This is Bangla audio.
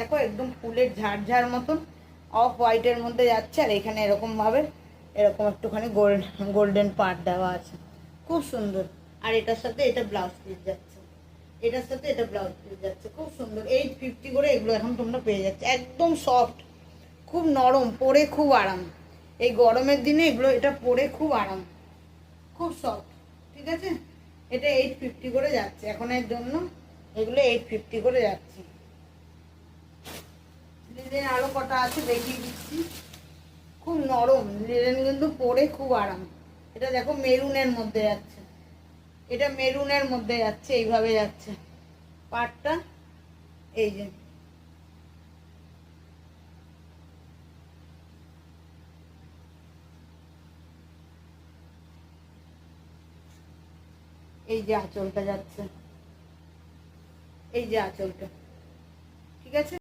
দেখো একদম ফুলের ঝাড় মতন অফ হোয়াইটের মধ্যে যাচ্ছে, আর এখানে এরকমভাবে এরকম একটুখানি গোল্ডেন পার্ট দেওয়া আছে, খুব সুন্দর। আর এটার সাথে এটা ব্লাউজ পিস যাচ্ছে, এটার সাথে এটা ব্লাউজ পিস যাচ্ছে, খুব সুন্দর। 850 করে এগুলো এখন তোমরা পেয়ে যাচ্ছে, একদম সফট, খুব নরম, পরে খুব আরাম। এই গরমের দিনে এগুলো এটা পরে খুব আরাম, খুব সফট। ঠিক আছে, এটা 850 করে যাচ্ছে এখনের জন্য, এগুলো 850 করে যাচ্ছে। ডিজাইন আরো কটা আছে দেখিয়ে দিচ্ছি, খুব নরম ডিজাইন, কিন্তু পরে খুব আরাম। এটা দেখো মেরুনের মধ্যে যাচ্ছে, এটা মেরুনের মধ্যে যাচ্ছে, এইভাবে যাচ্ছে পাটটা, এই যে এই যে আঁচলটা যাচ্ছে, এই যে আঁচলটা। ঠিক আছে।